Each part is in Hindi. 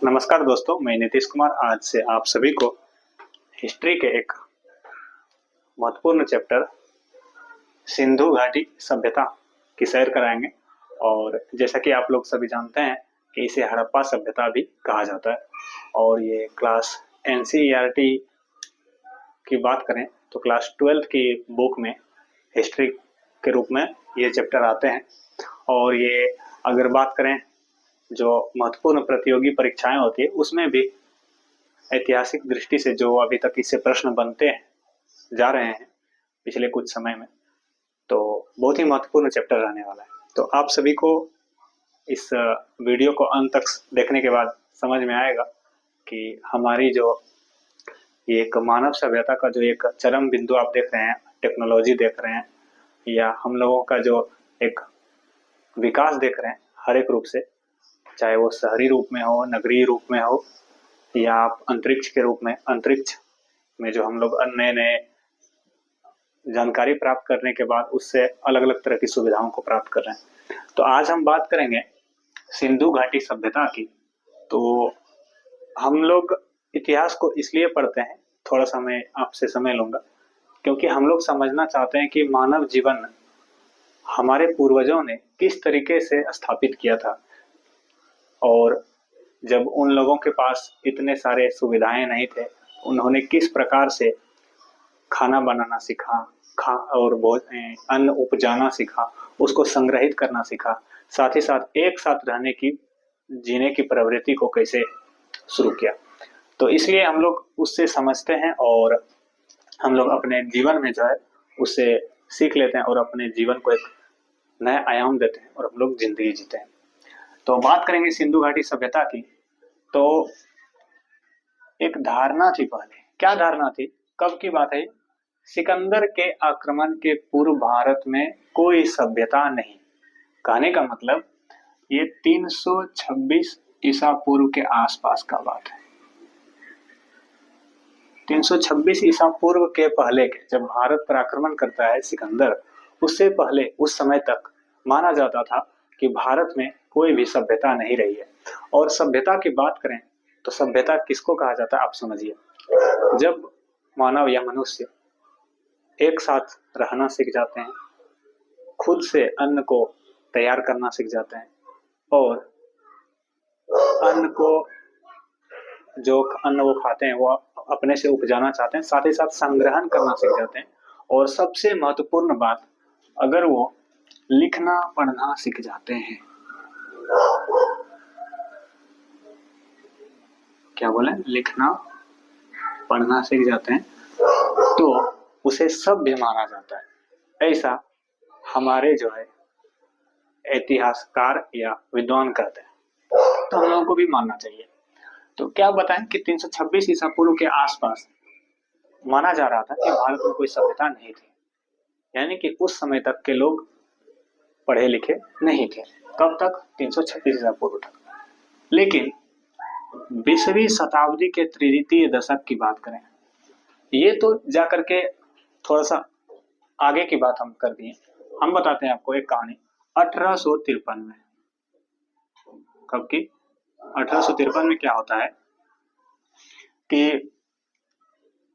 नमस्कार दोस्तों, मैं नीतीश कुमार आज से आप सभी को हिस्ट्री के एक महत्वपूर्ण चैप्टर सिंधु घाटी सभ्यता की सैर कराएंगे। और जैसा कि आप लोग सभी जानते हैं कि इसे हड़प्पा सभ्यता भी कहा जाता है। और ये क्लास NCERT की बात करें तो क्लास 12 की बुक में हिस्ट्री के रूप में ये चैप्टर आते हैं। और ये अगर बात करें जो महत्वपूर्ण प्रतियोगी परीक्षाएं होती है उसमें भी ऐतिहासिक दृष्टि से जो अभी तक इससे प्रश्न बनते हैं जा रहे हैं पिछले कुछ समय में, तो बहुत ही महत्वपूर्ण चैप्टर रहने वाला है। तो आप सभी को इस वीडियो को अंत तक देखने के बाद समझ में आएगा कि हमारी जो एक मानव सभ्यता का जो एक चरम बिंदु आप देख रहे हैं, टेक्नोलॉजी देख रहे हैं, या हम लोगों का जो एक विकास देख रहे हैं हर एक रूप से, चाहे वो शहरी रूप में हो, नगरीय रूप में हो, या आप अंतरिक्ष के रूप में, अंतरिक्ष में जो हम लोग नए नए जानकारी प्राप्त करने के बाद उससे अलग अलग तरह की सुविधाओं को प्राप्त कर रहे हैं। तो आज हम बात करेंगे सिंधु घाटी सभ्यता की। तो हम लोग इतिहास को इसलिए पढ़ते हैं, थोड़ा सा मैं आपसे समय लूंगा, क्योंकि हम लोग समझना चाहते हैं कि मानव जीवन हमारे पूर्वजों ने किस तरीके से स्थापित किया था। और जब उन लोगों के पास इतने सारे सुविधाएं नहीं थे, उन्होंने किस प्रकार से खाना बनाना सीखा, और अन्न उपजाना सीखा, उसको संग्रहित करना सीखा, साथ ही साथ एक साथ रहने की, जीने की प्रवृत्ति को कैसे शुरू किया। तो इसलिए हम लोग उससे समझते हैं और हम लोग अपने जीवन में जो है उससे सीख लेते हैं और अपने जीवन को एक नया आयाम देते हैं और हम लोग जिंदगी जीते हैं। तो बात करेंगे सिंधु घाटी सभ्यता की। तो एक धारणा थी पहले, क्या धारणा थी, कब की बात है, सिकंदर के आक्रमण के पूर्व भारत में कोई सभ्यता नहीं। कहने का मतलब ये 326 ईसा पूर्व के आसपास का बात है। 326 ईसा पूर्व के पहले के, जब भारत पर आक्रमण करता है सिकंदर, उससे पहले उस समय तक माना जाता था कि भारत में कोई भी सभ्यता नहीं रही है। और सभ्यता की बात करें तो सभ्यता किसको कहा जाता है, आप समझिए। जब मानव या मनुष्य एक साथ रहना सीख जाते हैं, खुद से अन्न को तैयार करना सीख जाते हैं, और अन्न वो खाते हैं वो अपने से उपजाना चाहते हैं, साथ ही साथ संग्रहण करना सीख जाते हैं, और सबसे महत्वपूर्ण बात, अगर वो लिखना पढ़ना सीख जाते हैं। क्या बोले, लिखना पढ़ना सीख जाते हैं तो उसे सभ्य माना जाता है। ऐसा हमारे जो है इतिहासकार या विद्वान कहते हैं, तो हम लोगों को भी मानना चाहिए। तो क्या बताएं कि 326 ईसा पूर्व के आसपास माना जा रहा था कि भारत में कोई सभ्यता नहीं थी, यानी कि उस समय तक के लोग पढ़े लिखे नहीं थे। कब तक, 326 ईसा पूर्व तक। लेकिन 20वीं शताब्दी के तृतीय दशक की बात करें, ये तो जाकर के थोड़ा सा आगे की बात हम कर दिए। हम बताते हैं आपको एक कहानी 1853 में। कब की, 1853 में क्या होता है कि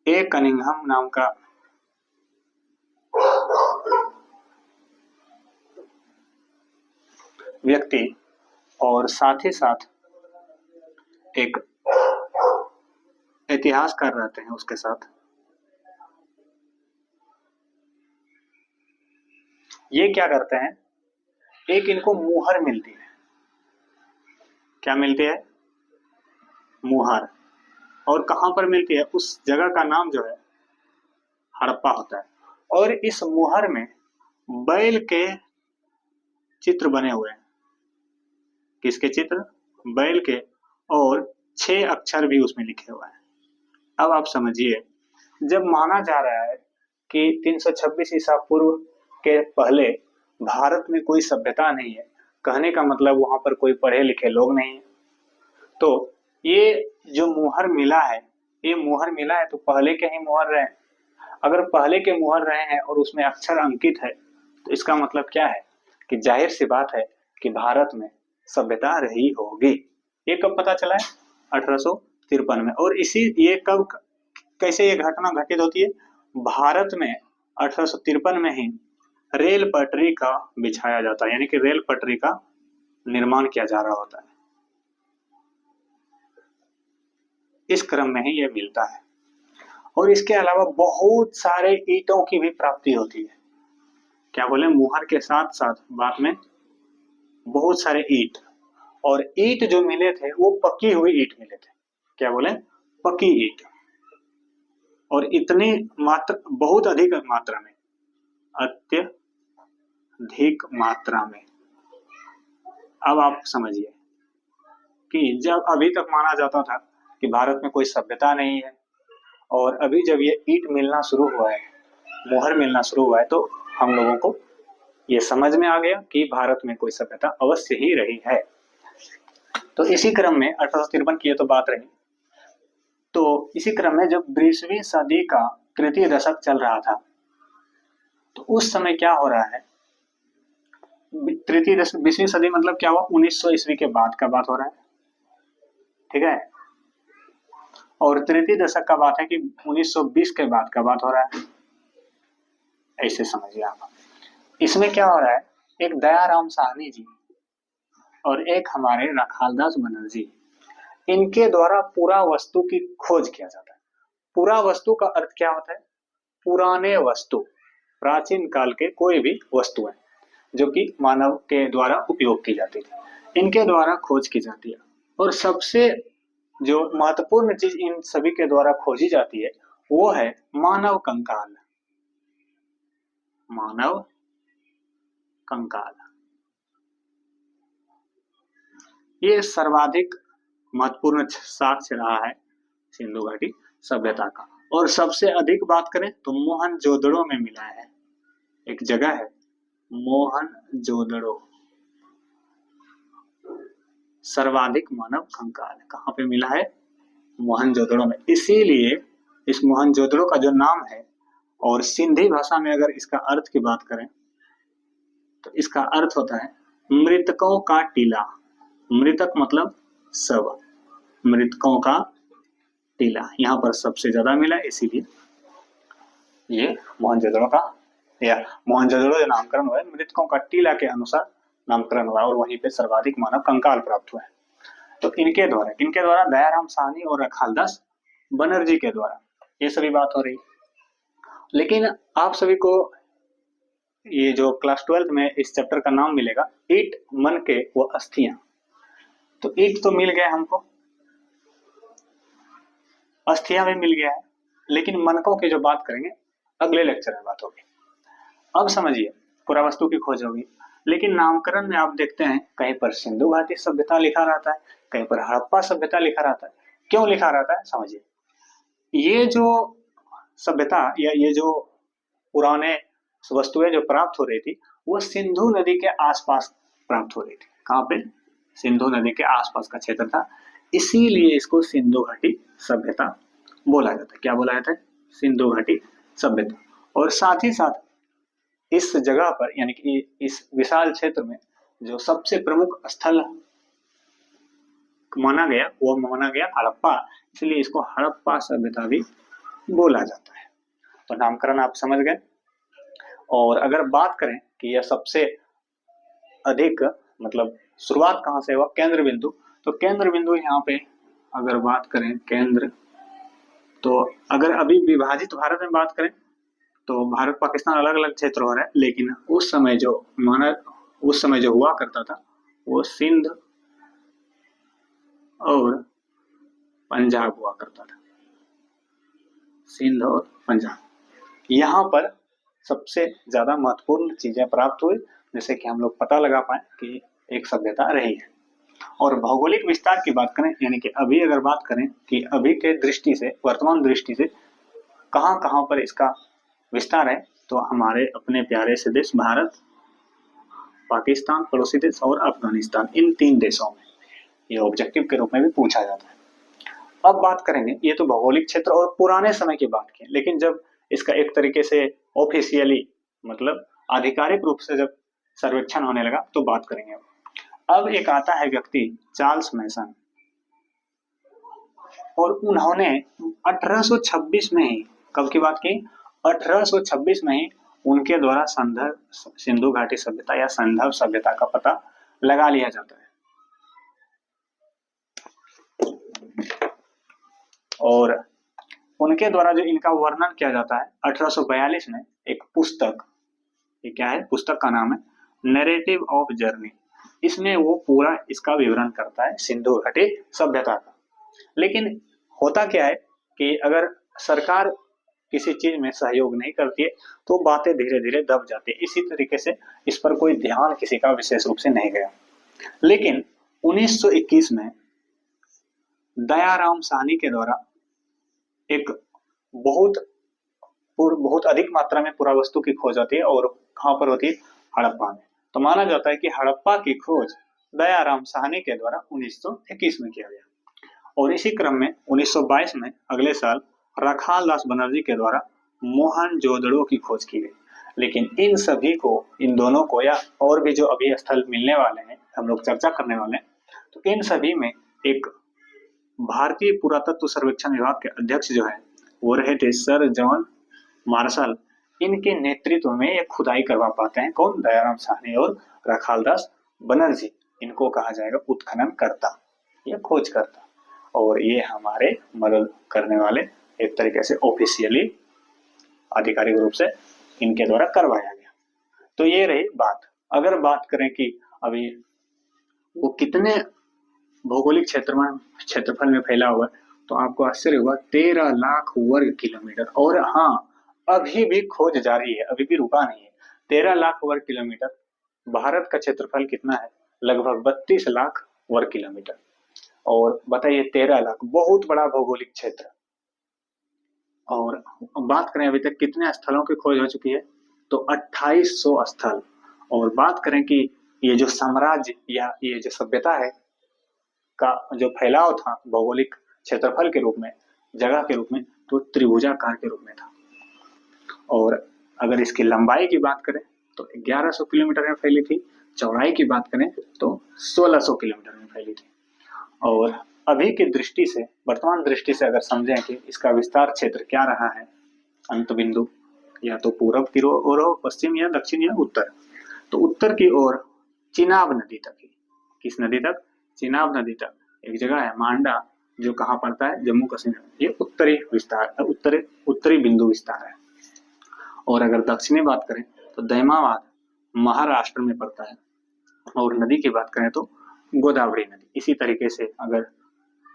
ए कनिंघम नाम का व्यक्ति और साथ ही साथ एक इतिहासकार रहते हैं उसके साथ, ये क्या करते हैं, एक इनको मुहर मिलती है। क्या मिलती है, मुहर। और कहां पर मिलती है, उस जगह का नाम जो है हड़प्पा होता है। और इस मुहर में बैल के चित्र बने हुए हैं। किसके चित्र, बैल के, और 6 अक्षर भी उसमें लिखे हुए हैं। अब आप समझिए, जब माना जा रहा है कि 326 ईसा पूर्व के पहले भारत में कोई सभ्यता नहीं है, कहने का मतलब वहां पर कोई पढ़े लिखे लोग नहीं है। तो ये जो मुहर मिला है, ये मुहर मिला है तो पहले के ही मुहर रहे। अगर पहले के मुहर रहे हैं और उसमें अक्षर अंकित है, तो इसका मतलब क्या है कि जाहिर सी बात है कि भारत में सभ्यता रही होगी। ये कब पता चला है, 1853 में। और ये कब कैसे ये घटना घटित होती है? भारत में 1853 में ही रेल पटरी का बिछाया जाता है, यानी कि रेल पटरी का निर्माण किया जा रहा होता है। इस क्रम में ही ये मिलता है। और इसके अलावा बहुत सारे ईंटों की भी प्राप्ति होती है। क्या बोले? मुहर के साथ साथ बाद में बहुत सारे ईंट, और ईंट जो मिले थे वो पकी हुई ईंट मिले थे। क्या बोले? पकी ईंट। और इतनी मात्रा, बहुत अधिक मात्रा में, अत्यधिक मात्रा में। अब आप समझिए कि जब अभी तक माना जाता था कि भारत में कोई सभ्यता नहीं है, और अभी जब ये ईंट मिलना शुरू हुआ है, मोहर मिलना शुरू हुआ है, तो हम लोगों को ये समझ में आ गया कि भारत में कोई सभ्यता अवश्य ही रही है। तो इसी क्रम में 1853 की ये तो बात रही। तो इसी क्रम में जब 20वीं सदी का तृतीय दशक चल रहा था, तो उस समय क्या हो रहा है? तृतीय दशक, 20वीं सदी मतलब क्या हुआ? 1900 ईस्वी के बाद का बात हो रहा है, ठीक है। और तृतीय दशक का बात है कि 1920 के बाद का बात हो रहा है। ऐसे समझिए आप। इसमें क्या हो रहा है? एक दयाराम साहनी जी और एक हमारे रखालदास बनर्जी, इनके द्वारा पुरा वस्तु की खोज किया जाता है। पुरा वस्तु का अर्थ क्या होता है? पुराने वस्तु, प्राचीन काल के कोई भी वस्तु है जो कि मानव के द्वारा उपयोग की जाती थी, इनके द्वारा खोज की जाती है। और सबसे जो महत्वपूर्ण चीज इन सभी के द्वारा खोजी जाती है वो है मानव कंकाल। मानव कंकाल ये सर्वाधिक महत्वपूर्ण साक्ष्य रहा है सिंधु घाटी सभ्यता का। और सबसे अधिक बात करें तो मोहनजोदड़ो में मिला है। एक जगह है मोहनजोदड़ो, सर्वाधिक मानव कंकाल कहाँ पे मिला है? मोहनजोदड़ो में। इसीलिए इस मोहनजोदड़ो का जो नाम है, और सिंधी भाषा में अगर इसका अर्थ की बात करें तो इसका अर्थ होता है मृतकों का टीला। मृतक मतलब शव, मृतकों का टीला। यहाँ पर सबसे ज्यादा मिला, इसीलिए ये मोहनजोदड़ो का, या मोहनजोदड़ो जो नामकरण हुआ है मृतकों का टीला के अनुसार नामकरण हुआ, और वहीं पे सर्वाधिक मानव कंकाल प्राप्त हुआ है। तो इनके द्वारा दयाराम साहनी और रखालदास बनर्जी के द्वारा ये सभी बात हो रही। लेकिन आप सभी को ये जो क्लास 12th में इस चैप्टर का नाम मिलेगा ईट मन के वो अस्थियां। तो ईट तो मिल गया हमको, अस्थियां भी मिल गया है, लेकिन मनकों की जो बात करेंगे अगले लेक्चर में बात होगी। अब समझिए, पुरावस्तु की खोज होगी, लेकिन नामकरण में आप देखते हैं कहीं पर सिंधु घाटी सभ्यता लिखा रहता है, कहीं पर हड़प्पा सभ्यता लिखा रहता है। क्यों लिखा रहता है? समझिए, ये जो सभ्यता या ये जो पुराने वस्तुएं जो प्राप्त हो रही थी वो सिंधु नदी के आसपास प्राप्त हो रही थी। कहाँ पे? सिंधु नदी के आसपास का क्षेत्र था, इसीलिए इसको सिंधु घाटी सभ्यता बोला जाता है। क्या बोला जाता है? सिंधु घाटी सभ्यता। और साथ ही साथ इस जगह पर, यानी कि इस विशाल क्षेत्र में जो सबसे प्रमुख स्थल माना गया हड़प्पा, इसलिए इसको हड़प्पा सभ्यता भी बोला जाता है। तो नामकरण आप समझ गए। और अगर बात करें कि यह सबसे अधिक मतलब शुरुआत कहाँ से हुआ, केंद्र बिंदु, तो केंद्र बिंदु यहाँ पे अगर बात करें केंद्र, तो अगर अभी विभाजित भारत में बात करें तो भारत पाकिस्तान अलग अलग क्षेत्र हो रहा है, लेकिन उस समय जो हुआ करता था वो सिंध और पंजाब हुआ करता था। सिंध और पंजाब, यहाँ पर सबसे ज्यादा महत्वपूर्ण चीजें प्राप्त हुई, जैसे कि हम लोग पता लगा पाए कि एक सभ्यता रही है। और भौगोलिक विस्तार की बात करें, यानी कि अभी अगर बात करें कि अभी के दृष्टि से, वर्तमान दृष्टि से कहाँ कहाँ पर इसका विस्तार है, तो हमारे अपने प्यारे से देश भारत, पाकिस्तान, पड़ोसी देश और अफगानिस्तान, इन 3 देशों में ये ऑब्जेक्टिव के रूप में भी पूछा जाता है। अब बात करेंगे, ये तो भौगोलिक क्षेत्र और पुराने समय की बात की, लेकिन जब इसका एक तरीके से ऑफिशियली मतलब आधिकारिक रूप से जब सर्वेक्षण होने लगा तो बात करेंगे। अब एक आता है व्यक्ति चार्ल्स मैसन। और उन्होंने 1826 में ही, कब की बात की, 1826 में ही उनके द्वारा सिंधु घाटी सभ्यता या संदर्भ सभ्यता का पता लगा लिया जाता है। और उनके द्वारा जो इनका वर्णन किया जाता है 1842 में एक पुस्तक, ये क्या है, पुस्तक का नाम है नैरेटिव ऑफ जर्नी। इसमें वो पूरा इसका विवरण करता है सिंधु घाटी सभ्यता का। लेकिन होता क्या है कि अगर सरकार किसी चीज में सहयोग नहीं करती है तो बातें धीरे धीरे दब जाती है। इसी तरीके से इस पर कोई ध्यान किसी का विशेष रूप से नहीं गया। लेकिन 1921 में दयाराम साहनी के द्वारा एक बहुत अधिक मात्रा में पुरावस्तु की खोज होती है, और कहां पर होती है, हड़प्पा में। तो माना जाता है कि हड़प्पा की खोज दयाराम साहनी के द्वारा 1921 में किया गया। और इसी क्रम में 1922 में अगले साल रखाल दास बनर्जी के द्वारा मोहनजोदड़ो की खोज की गई। लेकिन इन सभी को, इन दोनों को, या और भी जो अभी स्थल मिलने वाले हैं, हम लोग चर्चा करने वाले हैं, तो इन सभी में एक भारतीय पुरातत्व सर्वेक्षण विभाग के अध्यक्ष जो है वो रहे थे सर जॉन मार्शल। इनके नेतृत्व में ये खुदाई करवा पाते हैं। कौन? दयाराम साहनी और रखालदास बनर्जी। इनको कहा जाएगा उत्खनन करता या खोज करता, और ये हमारे मदद करने वाले एक तरीके से ऑफिशियली आधिकारिक रूप से इनके द्वारा करवाया गया। तो ये रही बात। अगर बात करें कि अभी वो कितने भौगोलिक क्षेत्रफल में फैला हुआ है, तो आपको आश्चर्य हुआ, 13 लाख वर्ग किलोमीटर। और हाँ, अभी भी खोज जारी है, अभी भी रुका नहीं है। 13 लाख वर्ग किलोमीटर। भारत का क्षेत्रफल कितना है? लगभग 32 लाख वर्ग किलोमीटर। और बताइए 13 लाख, बहुत बड़ा भौगोलिक क्षेत्र। और बात करें अभी तक कितने स्थलों की खोज हो चुकी है, तो 2800 स्थल। और बात करें कि ये जो साम्राज्य या ये जो सभ्यता है का जो फैलाव था भौगोलिक क्षेत्रफल के रूप में, जगह के रूप में, तो त्रिभुजाकार के रूप में था। और अगर इसकी लंबाई की बात करें तो 1100 किलोमीटर में फैली थी, चौड़ाई की बात करें तो 1600 किलोमीटर में फैली थी। और अभी की दृष्टि से, वर्तमान दृष्टि से अगर समझें कि इसका विस्तार क्षेत्र क्या रहा है, अंत बिंदु या तो पूर्व की ओर हो, पश्चिम या दक्षिण या उत्तर, तो उत्तर की ओर चिनाब नदी तक ही। किस नदी तक? चिनाब नदी तक। एक जगह है मांडा, जो कहाँ पड़ता है? जम्मू कश्मीर। ये उत्तरी विस्तार, उत्तरी बिंदु विस्तार है। और अगर दक्षिणी बात करें तो दैमावाद महाराष्ट्र में पड़ता है। और नदी की बात करें तो गोदावरी नदी। इसी तरीके से अगर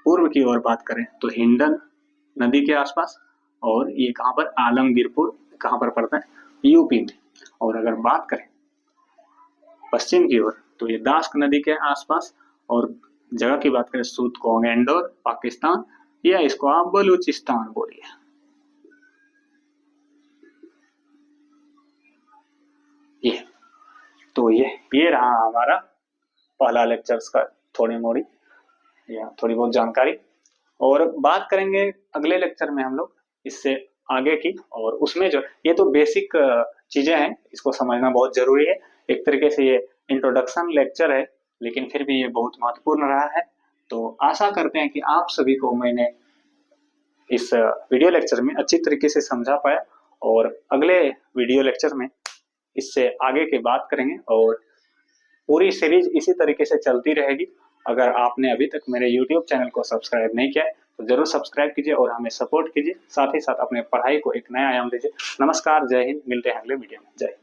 पूर्व की ओर बात करें तो हिंडन नदी के आसपास, और ये कहाँ पर? आलमगीरपुर कहाँ पर पड़ता है? यूपी में। और अगर बात करें पश्चिम की ओर तो ये दास्क नदी के आसपास, और जगह की बात करें सूतकोंगेंडोर पाकिस्तान, या इसको आप बलूचिस्तान बोलिए। ये रहा हमारा पहला लेक्चर्स का थोड़ी मोड़ी या थोड़ी बहुत जानकारी। और बात करेंगे अगले लेक्चर में हम लोग इससे आगे की, और उसमें जो ये तो बेसिक चीजें हैं, इसको समझना बहुत जरूरी है। एक तरीके से ये इंट्रोडक्शन लेक्चर है, लेकिन फिर भी ये बहुत महत्वपूर्ण रहा है। तो आशा करते हैं कि आप सभी को मैंने इस वीडियो लेक्चर में अच्छी तरीके से समझा पाया, और अगले वीडियो लेक्चर में इससे आगे की बात करेंगे। और पूरी सीरीज इसी तरीके से चलती रहेगी। अगर आपने अभी तक मेरे YouTube चैनल को सब्सक्राइब नहीं किया है तो जरूर सब्सक्राइब कीजिए और हमें सपोर्ट कीजिए। साथ ही साथ अपने पढ़ाई को एक नया आयाम दीजिए। नमस्कार, जय हिंद। मिलते हैं अगले वीडियो में। जय हिंद।